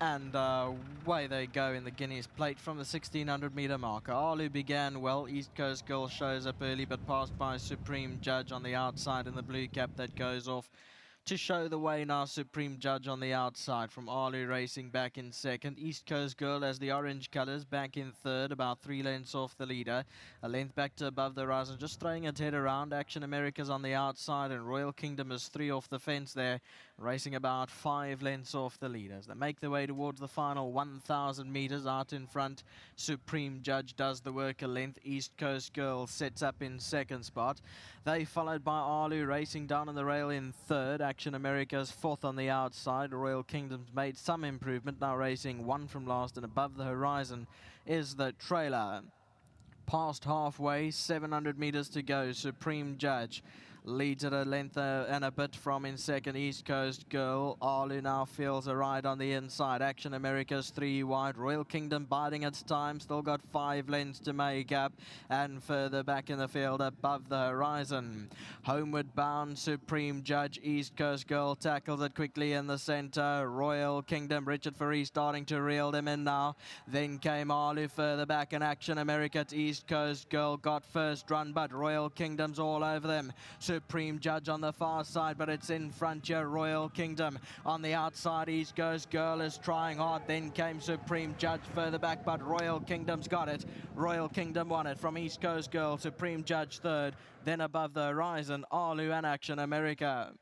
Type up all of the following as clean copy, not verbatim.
And away they go in the Guinea's plate from the 1600-meter marker. Alu began well. East Coast Girl shows up early, but passed by Supreme Judge on the outside in the blue cap that goes off. To show the way now, Supreme Judge on the outside from Alu racing back in second. East Coast Girl as the orange colours back in third, about 3 lengths off the leader. A length back to above the horizon, just throwing its head around. Action America's on the outside and Royal Kingdom is 3 off the fence there, racing about 5 lengths off the leaders. They make their way towards the final 1,000 metres. Out in front, Supreme Judge does the work a length. East Coast Girl sets up in second spot. They followed by Alu racing down on the rail in third. Action America's fourth on the outside. Royal Kingdom's made some improvement, now racing 1 from last, and above the horizon is the trailer. Past halfway, 700 metres to go. Supreme Judge leads at a length and a bit from in second. East Coast Girl. Alu now feels a ride on the inside. Action America's 3 wide. Royal Kingdom biding its time. Still got 5 lengths to make up. And further back in the field above the horizon, homeward bound Supreme Judge. East Coast Girl tackles it quickly in the centre. Royal Kingdom, Richard Faree starting to reel them in now. Then came Alu further back, and Action America to East Coast Girl got first run, but Royal Kingdom's all over them. Supreme Judge on the far side, but it's in front here. Royal Kingdom on the outside. East Coast Girl is trying hard. Then came Supreme Judge further back, but Royal Kingdom's got it. Royal Kingdom won it from East Coast Girl. Supreme Judge third. Then above the horizon, Alu and Action America.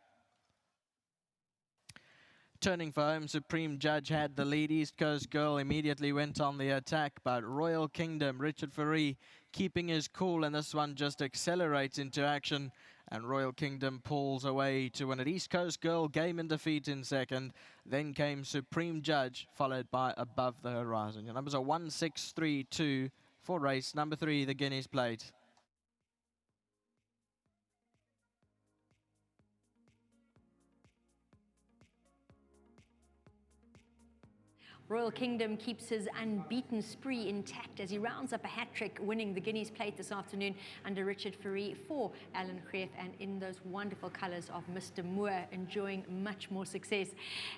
Turning for home, Supreme Judge had the lead. East Coast Girl immediately went on the attack, but Royal Kingdom, Richard Faree, keeping his cool, and this one just accelerates into action, and Royal Kingdom pulls away to win it. East Coast Girl game in defeat in second. Then came Supreme Judge, followed by Above the Horizon. Your numbers are 1, 6, 3, 2 for race number 3, the Guinea's Plate. Royal Kingdom keeps his unbeaten spree intact as he rounds up a hat-trick, winning the Guinea's Plate this afternoon under Richard Faree for Alan Greef, and in those wonderful colours of Mr. Moore, enjoying much more success.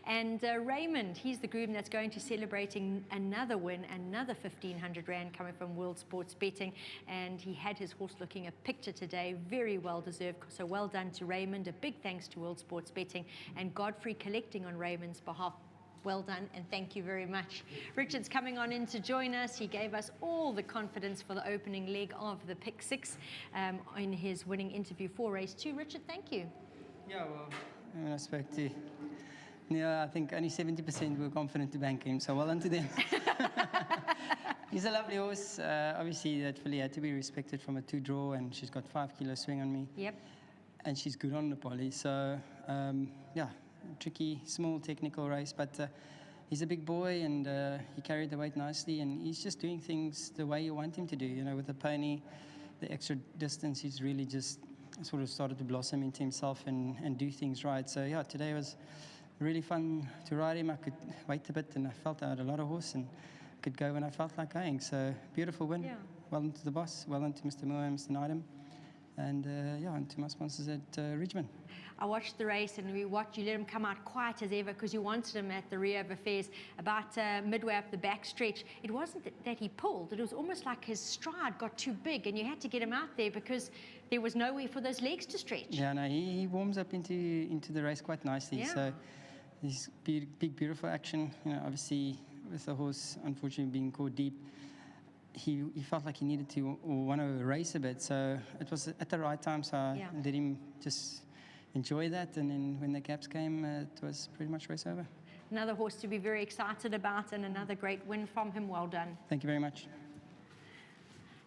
And Raymond, he's the groom that's going to celebrating another win, another 1,500 Rand coming from World Sports Betting, and he had his horse looking a picture today, very well deserved. So well done to Raymond. A big thanks to World Sports Betting and Godfrey Collecting on Raymond's behalf. Well done, and thank you very much. Richard's coming on in to join us. He gave us all the confidence for the opening leg of the Pick 6 in his winning interview for race 2. Richard, thank you. Yeah, well, when I spoke to Neil, I think only 70% were confident to bank him, so well done to them. He's a lovely horse. Obviously, that filly had to be respected from a 2-draw, and she's got 5 kilo swing on me. Yep. And she's good on the poly, so yeah. Tricky, small technical race, but he's a big boy, and he carried the weight nicely, and he's just doing things the way you want him to do. You know, with the pony, the extra distance, he's really just sort of started to blossom into himself and do things right. So yeah, today was really fun to ride him. I could wait a bit, and I felt I had a lot of horse and could go when I felt like going. So beautiful win. Yeah. Well done to the boss, well done to Mr. Moore and Mr. Nydam. And yeah, and to my sponsors at Richmond. I watched the race, and you let him come out quiet as ever because you wanted him at the Rio of Affairs. About midway up the back stretch, it wasn't that he pulled, it was almost like his stride got too big, and you had to get him out there because there was nowhere for those legs to stretch. Yeah, no, he warms up into the race quite nicely. Yeah. So this big, beautiful action. You know, obviously with the horse unfortunately being caught deep, he felt like he needed to want to race a bit, so it was at the right time, so I let him just enjoy that, and then when the gaps came, it was pretty much race over. Another horse to be very excited about, and another great win from him. Well done. Thank you very much.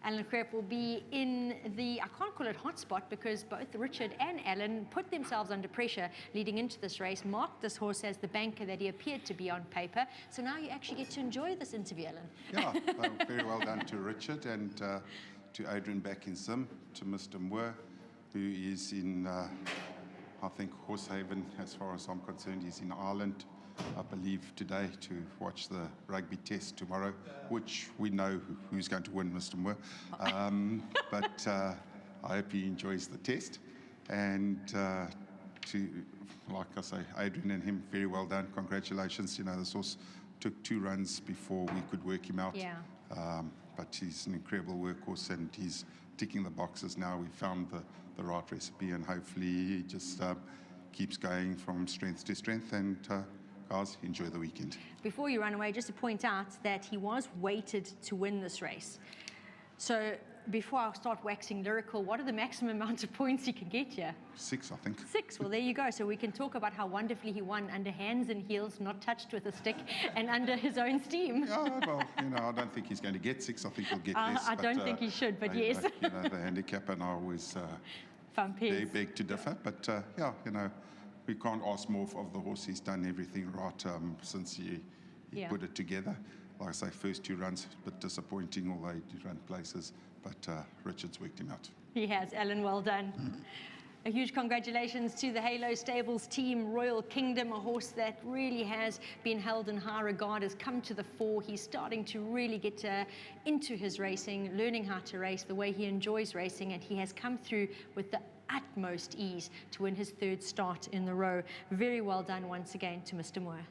Alan Greef will be in the, I can't call it hotspot, because both Richard and Alan put themselves under pressure leading into this race, marked this horse as the banker that he appeared to be on paper. So now you actually get to enjoy this interview, Alan. Yeah, very well done to Richard, and to Adrian back in sim, to Mr. Moore, who is in, I think, Horsehaven, as far as I'm concerned. He's in Ireland, I believe, today to watch the rugby test tomorrow, which we know who's going to win, Mr. Moore. But I hope he enjoys the test. And to, like I say, Adrian and him, very well done. Congratulations. You know, this horse took 2 runs before we could work him out. Yeah. But he's an incredible workhorse, and he's ticking the boxes now. We found the right recipe, and hopefully he just keeps going from strength to strength. And guys, enjoy the weekend. Before you run away, just to point out that he was weighted to win this race. So before I start waxing lyrical, what are the maximum amount of points he can get here? 6, I think. 6. Well, there you go. So we can talk about how wonderfully he won under hands and heels, not touched with a stick, and under his own steam. Yeah, well, I don't think he's going to get 6. I think he'll get less. I don't think he should, but yes. The handicap, and I always beg to differ. But yeah, we can't ask more of the horse. He's done everything right since he put it together. Like I say, first 2 runs, a bit disappointing, although he did run places. But Richard's worked him out. He has, Alan, well done. A huge congratulations to the Halo Stables team. Royal Kingdom, a horse that really has been held in high regard, has come to the fore. He's starting to really get into his racing, learning how to race the way he enjoys racing, and he has come through with the utmost ease to win his 3rd start in the row. Very well done once again to Mr. Moore.